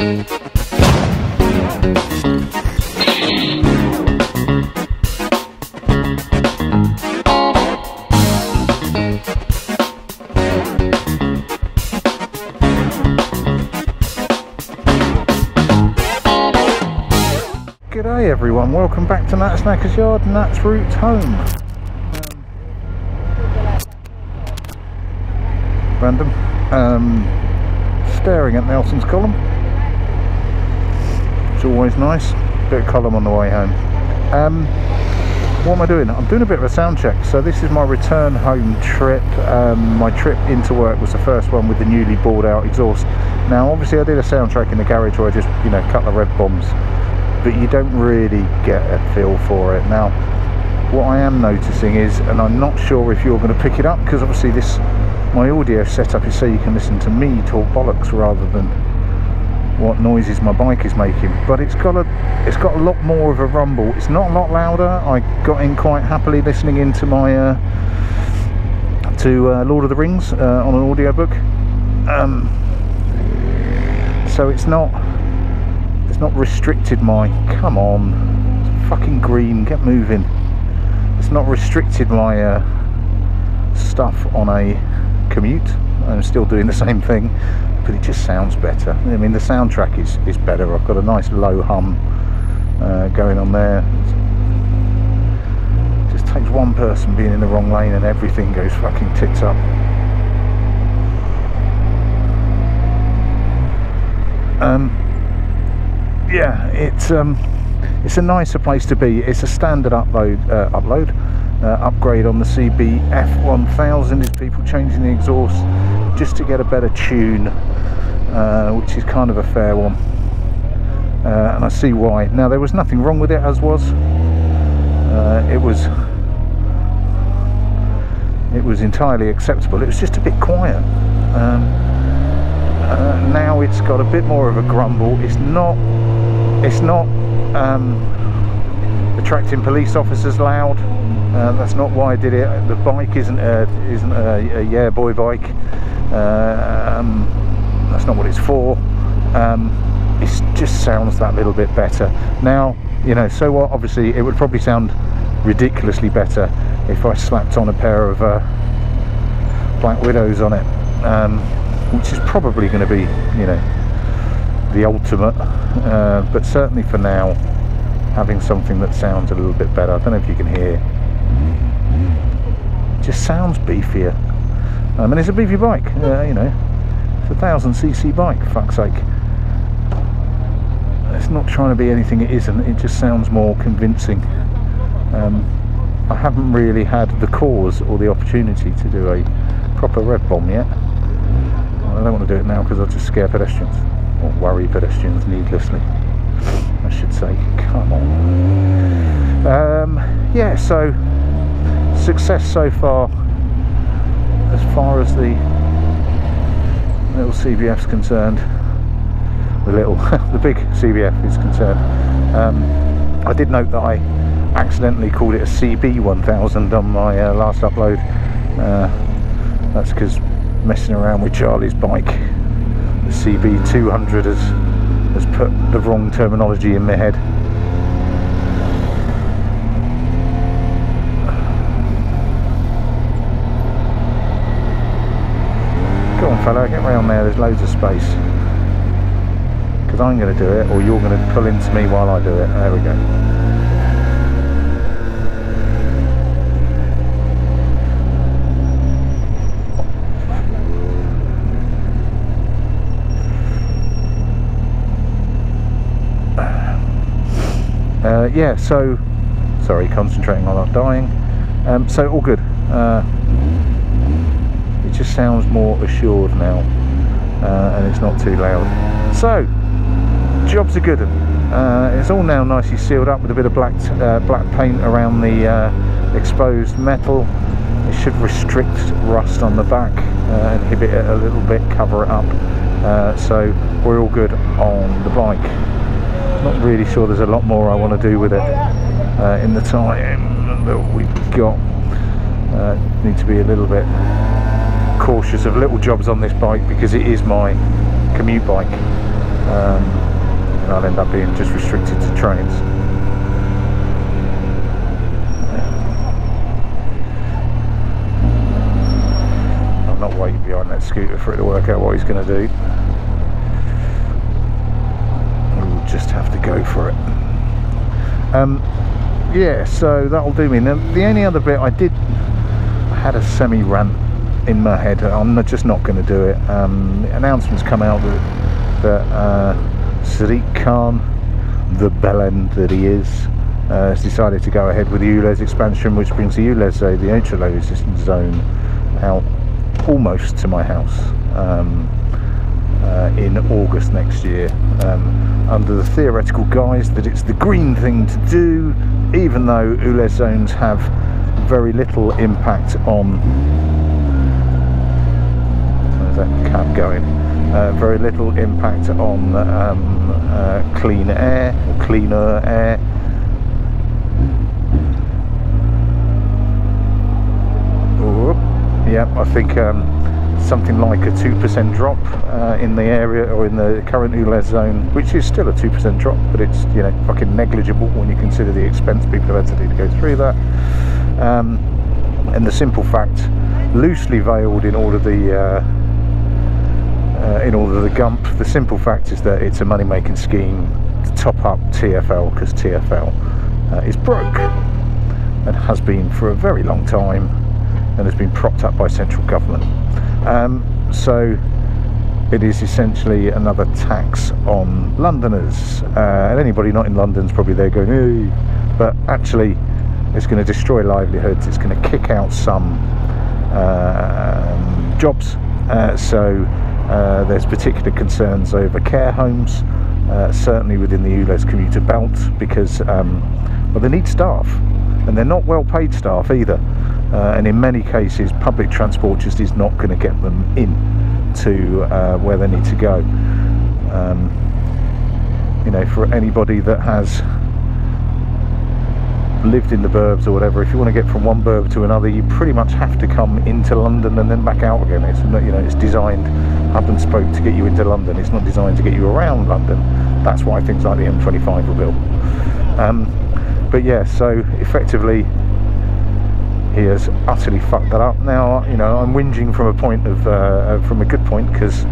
G'day everyone, welcome back to Nat's Knackers Yard, Nat's Route Home. Random. Staring at Nelson's column. It's always nice. Bit of column on the way home. What am I doing? I'm doing a bit of a sound check. So this is my return home trip. My trip into work was the first one with the newly bored out exhaust. Now obviously I did a sound check in the garage where I just, you know, cut the red bombs, but you don't really get a feel for it. Now what I am noticing is, and I'm not sure if you're going to pick it up, because obviously this, my audio setup is so you can listen to me talk bollocks rather than what noises my bike is making, but it's got a lot more of a rumble. It's not a lot louder. I got in quite happily listening into my Lord of the Rings on an audiobook, so it's not restricted my, come on, it's fucking green, get moving. It's not restricted my stuff on a commute. I'm still doing the same thing, but it just sounds better. I mean, the soundtrack is better. I've got a nice low hum going on there. It just takes one person being in the wrong lane and everything goes fucking tits up. Yeah, it's a nicer place to be. It's a standard upgrade on the CBF 1000 is people changing the exhaust just to get a better tune, which is kind of a fair one, and I see why. Now there was nothing wrong with it, as was it was entirely acceptable. It was just a bit quiet. Now it's got a bit more of a grumble. It's not attracting police officers loud. That's not why I did it. The bike isn't a yeah boy bike. That's not what it's for. It just sounds that little bit better. Now, you know, so what? Obviously it would probably sound ridiculously better if I slapped on a pair of Black Widows on it, which is probably going to be, you know, the ultimate, but certainly for now, having something that sounds a little bit better. I don't know if you can hear, it just sounds beefier. And it's a beefy bike, you know, it's a 1000cc bike, fuck's sake. It's not trying to be anything it isn't, it just sounds more convincing. I haven't really had the cause or the opportunity to do a proper red bomb yet. Well, I don't want to do it now because I'll just scare pedestrians, or worry pedestrians needlessly, I should say. Come on. Yeah, so success so far as the little CBF's concerned. The big CBF is concerned. I did note that I accidentally called it a CB 1000 on my last upload. That's because messing around with Charlie's bike, the CB 200 has put the wrong terminology in my head. Go on fella, get round there, there's loads of space. Because I'm going to do it, or you're going to pull into me while I do it. There we go. Yeah, so sorry, concentrating on not dying. So all good. It just sounds more assured now, and it's not too loud. So jobs are good. It's all now nicely sealed up with a bit of black paint around the exposed metal. It should restrict rust on the back, inhibit it a little bit, cover it up. So we're all good on the bike. Not really sure there's a lot more I want to do with it in the time that we've got. Need to be a little bit cautious of little jobs on this bike because it is my commute bike. and I'll end up being just restricted to trains. I'm not waiting behind that scooter for it to work out what he's going to do. We'll just have to go for it. Yeah, so that'll do me. Now, the only other bit I had a semi-rant in my head. I'm just not going to do it. Announcements come out that Sadiq Khan, the bellend that he is, has decided to go ahead with the ULEZ expansion, which brings the ULEZ, the ultra low resistance zone, out almost to my house in August next year, under the theoretical guise that it's the green thing to do, even though ULEZ zones have very little impact on, where's that cab going, very little impact on clean air or cleaner air. Yeah, I think something like a 2% drop in the area, or in the current ULEZ zone, which is still a 2% drop, but it's, you know, fucking negligible when you consider the expense people have had to do to go through that. And the simple fact, loosely veiled in all of the gump, the simple fact is that it's a money-making scheme to top up TfL, because TfL is broke and has been for a very long time, and has been propped up by central government. So it is essentially another tax on Londoners, and anybody not in London's probably there going, hey, but actually it's going to destroy livelihoods, it's going to kick out some jobs, so there's particular concerns over care homes, certainly within the ULEZ commuter belt, because well, they need staff, and they're not well paid staff either, and in many cases public transport just is not going to get them in to where they need to go. You know, for anybody that has lived in the burbs or whatever, if you want to get from one burb to another, you pretty much have to come into London and then back out again. It's, you know, it's designed hub and spoke to get you into London. It's not designed to get you around London. That's why things like the M25 were built. But yeah, so effectively he has utterly fucked that up. Now, you know, I'm whinging from a point of from a good point, because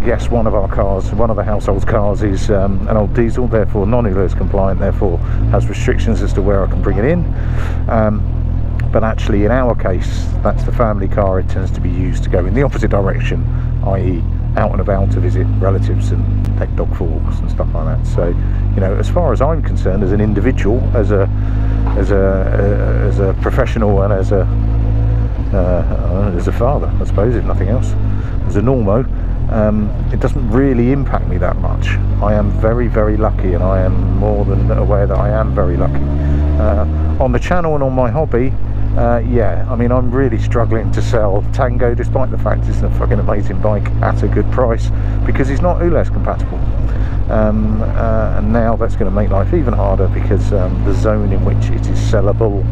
yes, one of our cars, one of the household's cars, is an old diesel, therefore non-ULEZ compliant, therefore has restrictions as to where I can bring it in. But actually, in our case, that's the family car. It tends to be used to go in the opposite direction, i.e. out and about to visit relatives and take dog for walks and stuff like that. So, you know, as far as I'm concerned, as an individual, as a professional, and as a father, I suppose, if nothing else, as a normo, it doesn't really impact me that much. I am very, very lucky, and I am more than aware that I am very lucky. On the channel and on my hobby, yeah, I mean, I'm really struggling to sell Tango, despite the fact it's a fucking amazing bike at a good price, because it's not ULEZ compatible. And now that's going to make life even harder, because the zone in which it is sellable,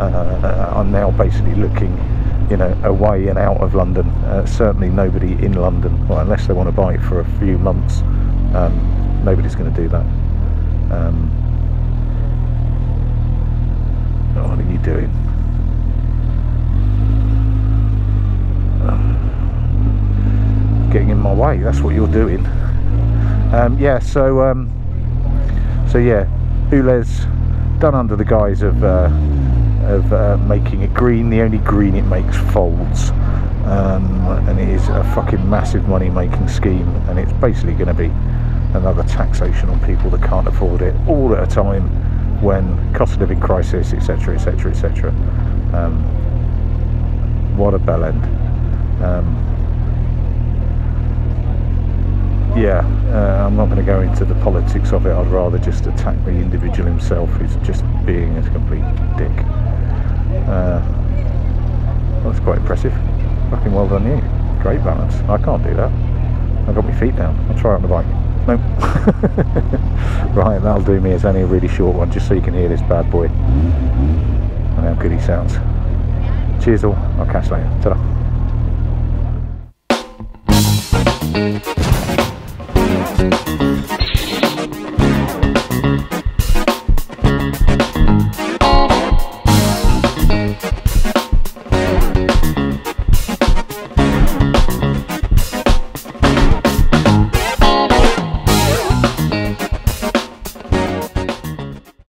I'm now basically looking, you know, away and out of London. Certainly nobody in London, well, unless they want to buy it for a few months, nobody's going to do that. What are you doing? Getting in my way, that's what you're doing. Yeah, so yeah, ULEZ done under the guise of making it green. The only green it makes folds, and it is a fucking massive money making scheme, and it's basically going to be another taxation on people that can't afford it, all at a time when cost of living crisis, etc, etc, etc. What a bell end. Yeah, I'm not going to go into the politics of it. I'd rather just attack the individual himself who's just being a complete dick. That's quite impressive. Fucking well done you. Great balance. I can't do that. I've got my feet down. I'll try it on the bike. Nope. Right, that'll do me. It's only a really short one, just so you can hear this bad boy and how good he sounds. Cheers all. I'll catch you later. Ta-da.